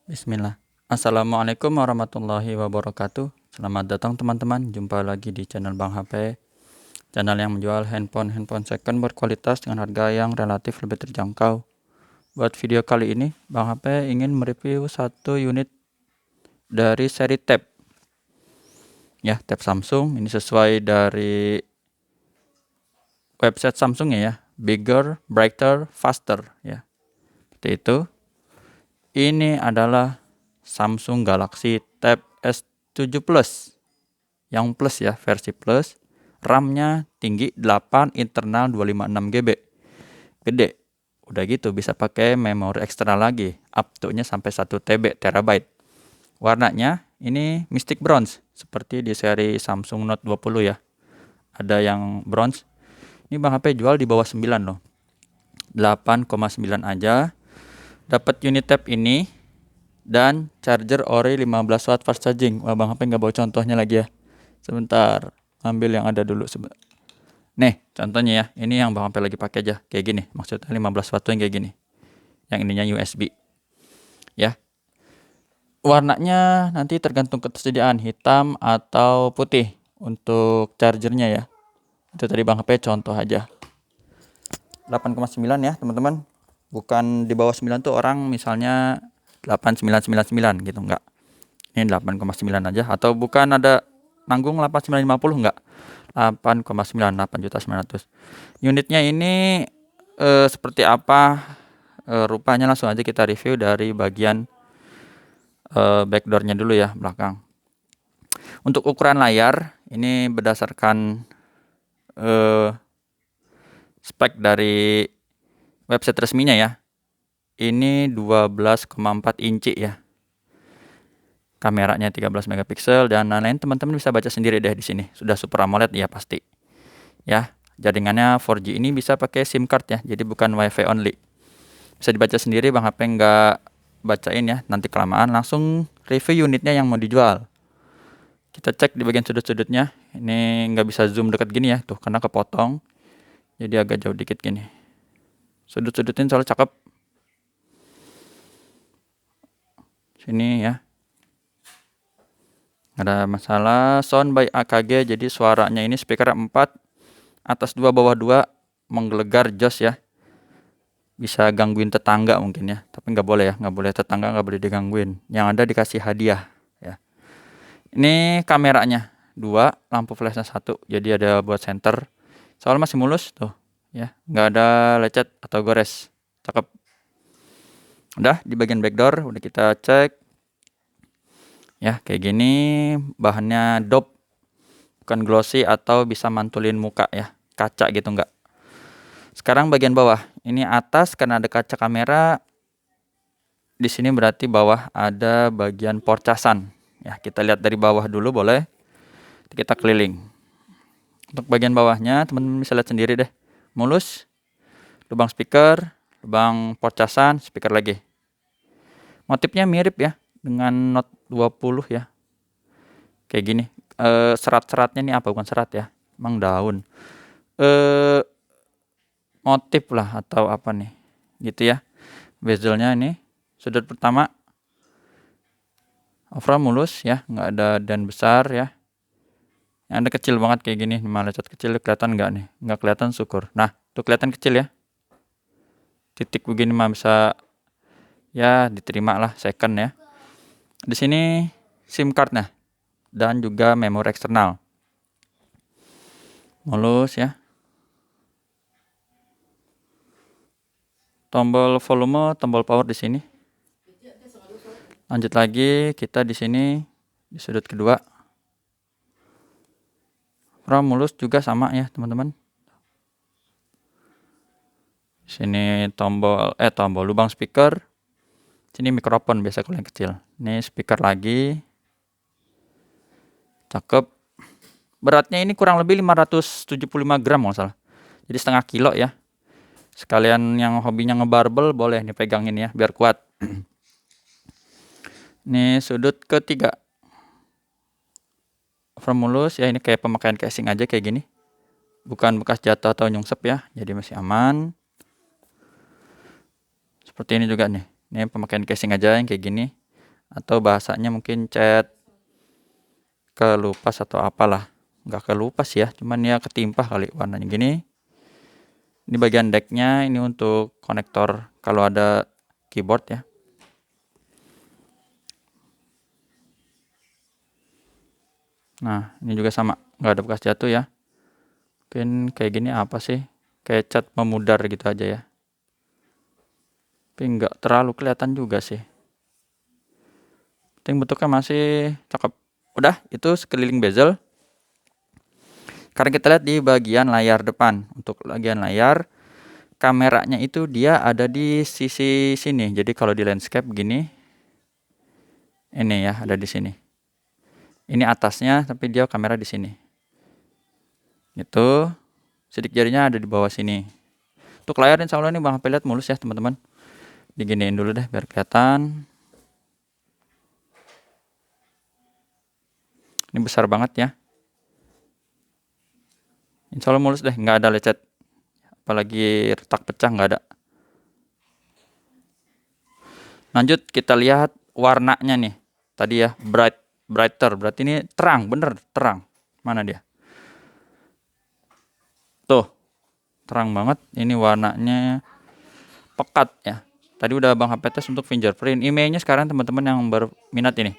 Bismillah. Assalamualaikum warahmatullahi wabarakatuh. Selamat datang teman-teman. Jumpa lagi di channel Bang HP. Channel yang menjual handphone second berkualitas dengan harga yang relatif lebih terjangkau. Buat video kali ini, Bang HP ingin mereview satu unit dari seri tab. Ya, tab Samsung. Ini sesuai dari website Samsung ya. Bigger, brighter, faster ya. Seperti itu. Ini adalah Samsung Galaxy Tab S7 Plus. Yang plus ya, versi plus. RAM-nya tinggi 8, internal 256 GB. Gede. Udah gitu bisa pakai memori eksternal lagi. Up to-nya sampai 1 TB terabyte. Warnanya ini Mystic Bronze seperti di seri Samsung Note 20 ya. Ada yang bronze. Ini Bang HP jual di bawah 9 loh. 8,9 aja. Dapat unit tab ini dan charger Ori 15 watt fast charging. Wah, Bang HP nggak bawa contohnya lagi ya. Sebentar, ambil yang ada dulu. Nih, contohnya ya. Ini yang Bang HP lagi pakai aja. Kayak gini. Maksudnya 15 watt tuh yang kayak gini. Yang ininya USB. Ya. Warnanya nanti tergantung ketersediaan hitam atau putih untuk chargernya ya. Itu tadi Bang HP contoh aja. 8,9 ya teman-teman. Bukan di bawah 9 tuh orang misalnya 8999 gitu, enggak. Ini 8,9 aja. Atau bukan ada nanggung 8950 enggak. 8,9, 8.900. Unitnya ini seperti apa rupanya langsung aja kita review dari bagian backdoornya dulu ya, belakang. Untuk ukuran layar ini berdasarkan spek dari website resminya ya. Ini 12,4 inci ya. Kameranya 13 megapiksel dan lain-lain teman-teman bisa baca sendiri deh di sini. Sudah Super AMOLED ya pasti. Ya, jaringannya 4G ini bisa pakai SIM card ya. Jadi bukan WiFi only. Bisa dibaca sendiri, Bang HP nggak bacain ya. Nanti kelamaan langsung review unitnya yang mau dijual. Kita cek di bagian sudut-sudutnya. Ini nggak bisa zoom dekat gini ya, tuh karena kepotong. Jadi agak jauh dikit gini. Sudut-sudutnya soalnya cakep. Sini ya. Ada masalah sound by AKG, jadi suaranya ini speaker 4, atas 2 bawah 2, menggelegar jos ya. Bisa gangguin tetangga mungkin ya, tapi nggak boleh ya, nggak boleh tetangga, nggak boleh digangguin. Yang ada dikasih hadiah ya. Ini kameranya 2, lampu flashnya 1, jadi ada buat center. Soalnya masih mulus tuh ya, nggak ada lecet atau gores, cakep. Udah di bagian backdoor udah kita cek. Ya, kayak gini bahannya dope, bukan glossy atau bisa mantulin muka ya, kaca gitu enggak. Sekarang bagian bawah, ini atas karena ada kaca kamera. Di sini berarti bawah ada bagian porcasan. Ya, kita lihat dari bawah dulu boleh. Kita keliling. Untuk bagian bawahnya teman-teman bisa lihat sendiri deh. Mulus, lubang speaker, lubang porcasan, speaker lagi. Motifnya mirip ya dengan Note 20 ya. Kayak gini. Serat-seratnya ini apa? Bukan serat ya. Emang daun. Motif lah atau apa nih. Gitu ya. Bezelnya ini. Sudut pertama. Overall mulus ya. Nggak ada dan besar ya. Yang ada kecil banget kayak gini. Malah cat kecil kelihatan nggak nih? Nggak kelihatan, syukur. Nah, tuh kelihatan kecil ya. Titik begini mah bisa ya diterima lah second ya. Di sini SIM card nah dan juga memori eksternal. Mulus ya. Tombol volume, tombol power di sini. Lanjut lagi kita di sini di sudut kedua. RAM mulus juga sama ya, teman-teman. Sini tombol lubang speaker. Sini mikrofon biasa kalau yang kecil. Ini speaker lagi. Cakep. Beratnya ini kurang lebih 575 gram kalau salah. Jadi setengah kilo ya. Sekalian yang hobinya ngebarbel boleh nih pegangin ya biar kuat. Ini sudut ketiga. Frame mulus ya, ini kayak pemakaian casing aja kayak gini. Bukan bekas jatuh atau nyungsep ya. Jadi masih aman. Seperti ini juga nih. Ini pemakaian casing aja yang kayak gini. atau bahasanya mungkin cat kelupas atau apalah. Nggak kelupas ya, cuman ya ketimpah kali warnanya gini. Ini bagian decknya, ini untuk konektor kalau ada keyboard ya. Nah, ini juga sama, nggak ada bekas jatuh ya. Mungkin kayak gini apa sih? Kayak cat memudar gitu aja ya. Tapi nggak terlalu kelihatan juga sih. Penting bentuknya masih cakep. Udah, itu sekeliling bezel. Sekarang kita lihat di bagian layar depan. Untuk bagian layar, kameranya itu dia ada di sisi sini. Jadi kalau di landscape gini, ini ya ada di sini. Ini atasnya, tapi dia kamera di sini. Itu sidik jarinya ada di bawah sini. Untuk layar insya Allah ini Bang HP lihat mulus ya teman-teman. Diginiin dulu deh biar kelihatan. Ini besar banget ya. Insya Allah mulus deh, nggak ada lecet. Apalagi retak pecah nggak ada. Lanjut kita lihat warnanya nih. Tadi ya brighter, berarti ini terang, bener terang. Mana dia? Tuh, terang banget. Ini warnanya pekat ya. Tadi udah Bang HP tes untuk fingerprint. Emailnya sekarang teman-teman yang baru minat ini.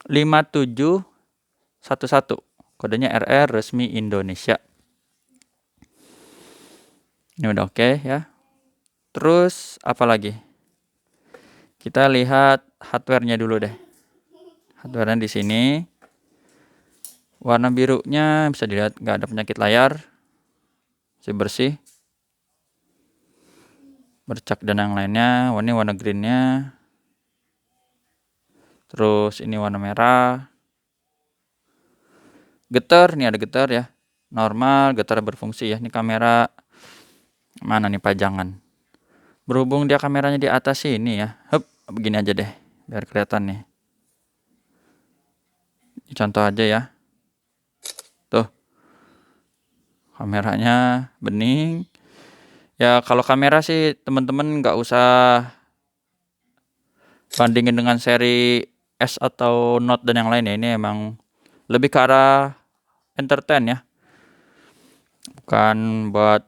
5711. Kodenya RR resmi Indonesia. Ini udah oke ya. Terus apa lagi? Kita lihat hardware-nya dulu deh. Hardware-nya di sini. Warna birunya bisa dilihat nggak ada penyakit layar. Masih bersih. Bercak dan yang lainnya. Ini warna green-nya. Terus ini warna merah. Getar, nih ada getar ya. Normal, getar berfungsi ya. Ini kamera mana nih pajangan. Berhubung dia kameranya di atas sini ya. Hup, begini aja deh biar kelihatan nih. Ini contoh aja ya. Tuh. Kameranya bening. Ya kalau kamera sih teman-teman nggak usah bandingin dengan seri S atau Note dan yang lain ya. Ini emang lebih ke arah entertain ya. Bukan buat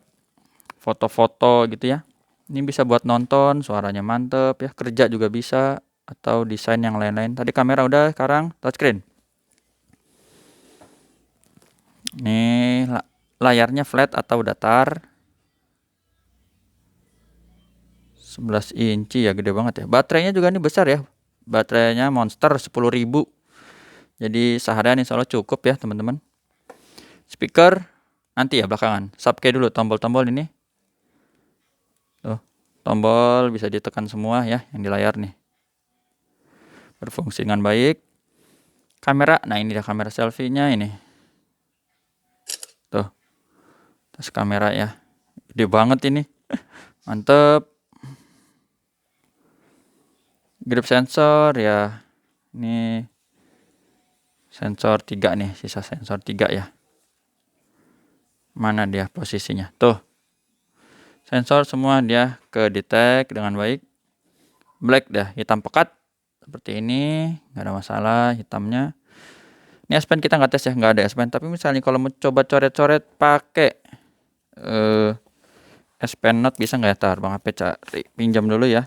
foto-foto gitu ya. Ini bisa buat nonton, suaranya mantep ya. Kerja juga bisa atau desain yang lain-lain. Tadi kamera udah, sekarang touchscreen. Ini layarnya flat atau datar. 11 inci ya, gede banget ya. Baterainya juga ini besar ya. Baterainya Monster 10.000. Jadi seharian insya Allah cukup ya teman-teman. Speaker nanti ya belakangan. Subkey dulu tombol-tombol ini. Tuh, tombol bisa ditekan semua ya yang di layar nih. Berfungsi dengan baik. Kamera, nah ini dia kamera selfie-nya ini. Tuh. Tas kamera ya. Gede banget ini. Mantep. Grip sensor ya. Ini sensor 3 nih, sisa sensor 3 ya. Mana dia posisinya? Tuh. Sensor semua dia ke detect dengan baik. Black dah, hitam pekat. Seperti ini, nggak ada masalah hitamnya. Ini S Pen kita nggak tes ya, nggak ada S Pen. Tapi misalnya kalau mau coba coret-coret pakai S Pen Note bisa nggak ya? Tar Bang HP cari, pinjam dulu ya.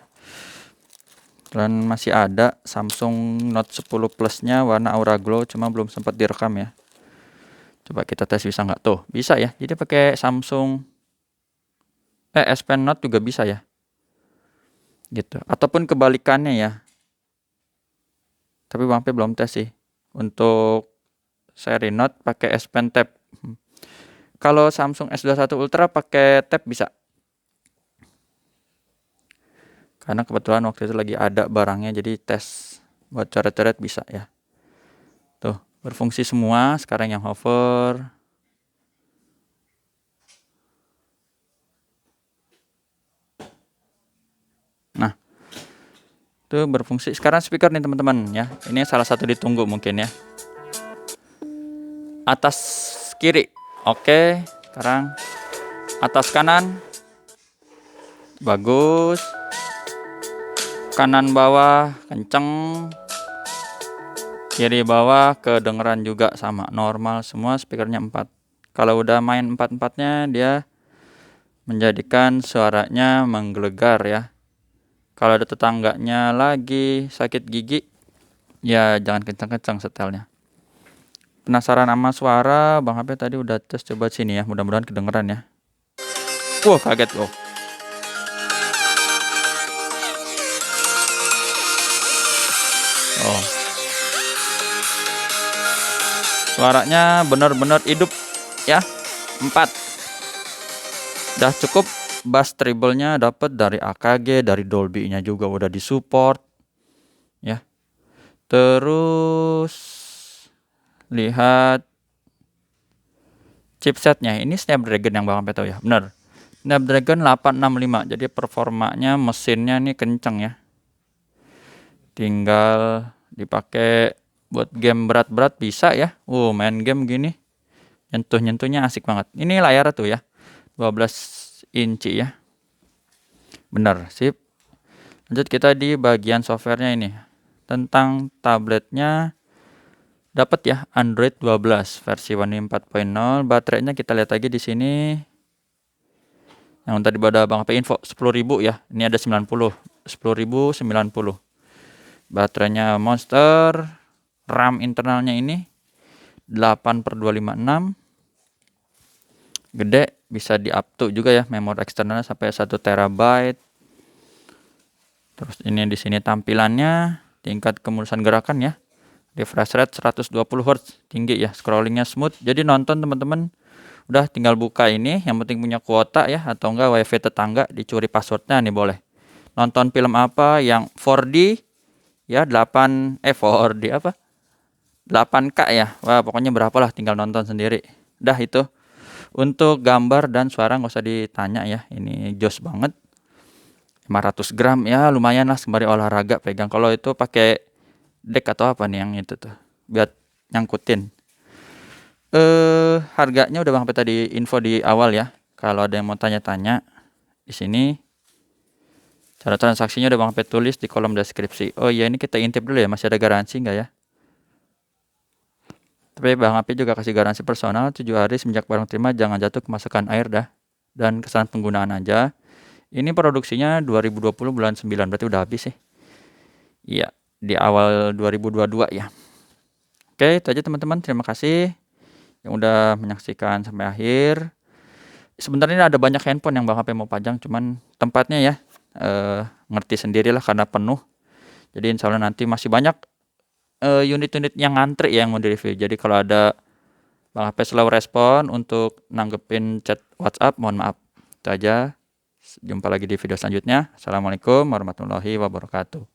Dan masih ada Samsung Note 10 Plus-nya warna Aura Glow, cuma belum sempat direkam ya. Coba kita tes bisa nggak? Tuh, bisa ya. Jadi pakai Samsung S Pen Note juga bisa ya. Gitu. Ataupun kebalikannya ya. Tapi Bang P belum tes sih. Untuk seri Note pakai S Pen Tab. Kalau Samsung S21 Ultra pakai tab bisa. Karena kebetulan waktu itu lagi ada barangnya, jadi tes buat coret-coret bisa ya. Tuh, berfungsi semua. Sekarang yang hover. Nah, tuh berfungsi. Sekarang speaker nih teman-teman ya. Ini salah satu ditunggu mungkin ya. Atas kiri. Oke, sekarang atas kanan. Bagus. kanan bawah kenceng, kiri bawah kedengeran juga sama, normal semua, speakernya 4. Kalau udah main 4-4-nya dia menjadikan suaranya menggelegar ya. Kalau ada tetangganya lagi sakit gigi, ya jangan kencang-kencang setelnya. Penasaran sama suara, Bang HP tadi udah tes, coba sini ya, mudah-mudahan kedengeran ya. Wah, kaget loh. Oh. Suaranya bener-bener hidup ya. 4. Udah cukup, bass treble-nya dapat dari AKG, dari Dolby-nya juga udah disupport ya. Terus lihat chipsetnya, ini Snapdragon yang Bang HP tahu ya, bener. Snapdragon 865, jadi performanya mesinnya nih kenceng ya. Tinggal dipakai buat game berat-berat bisa ya. Main game gini, nyentuh-nyentuhnya asik banget. Ini layar tuh ya, 12 inci ya. Bener, sip. Lanjut kita di bagian softwarenya ini. Tentang tabletnya dapat ya Android 12 versi One UI 4.0. Baterainya kita lihat lagi di sini. Yang tadi pada Bang HP info 10.000 ya. Ini ada 90. 10.090. Baterainya monster. RAM internalnya ini 8/256. Gede, bisa di up to juga ya. Memori eksternalnya sampai 1 TB. Terus ini di sini tampilannya, tingkat kemulusan gerakan ya. Refresh rate 120 Hz, tinggi ya. Scrollingnya smooth. Jadi nonton teman-teman udah tinggal buka ini, yang penting punya kuota ya, atau enggak wifi tetangga, dicuri passwordnya nih boleh. Nonton film apa yang 4D ya, 4D apa? 8K ya. Wah, pokoknya berapa lah, tinggal nonton sendiri. Dah itu. Untuk gambar dan suara nggak usah ditanya ya. Ini jos banget. 500 gram ya, lumayan lah sembari olahraga pegang. Kalau itu pakai deck atau apa nih yang itu tuh, biar nyangkutin. Harganya udah Bang HP tadi info di awal ya. Kalau ada yang mau tanya-tanya di sini, cara transaksinya udah Bang HP tulis di kolom deskripsi. Oh iya, ini kita intip dulu ya, masih ada garansi nggak ya? Tapi Bang HP juga kasih garansi personal 7 hari semenjak barang terima, jangan jatuh kemasukan air dah, dan kesalahan penggunaan aja. Ini produksinya 2020 bulan 9, berarti udah habis sih. Iya, di awal 2022 ya. Oke, itu aja teman-teman. Terima kasih yang udah menyaksikan sampai akhir. Sebenarnya ada banyak handphone yang Bang HP mau pajang, cuman tempatnya ya ngerti sendirilah karena penuh. Jadi insya Allah nanti masih banyak unit-unit yang ngantri yang mau di-review. Jadi kalau ada Bang HP slow respon untuk nanggepin chat WhatsApp, mohon maaf. Itu aja. Jumpa lagi di video selanjutnya. Assalamualaikum warahmatullahi wabarakatuh.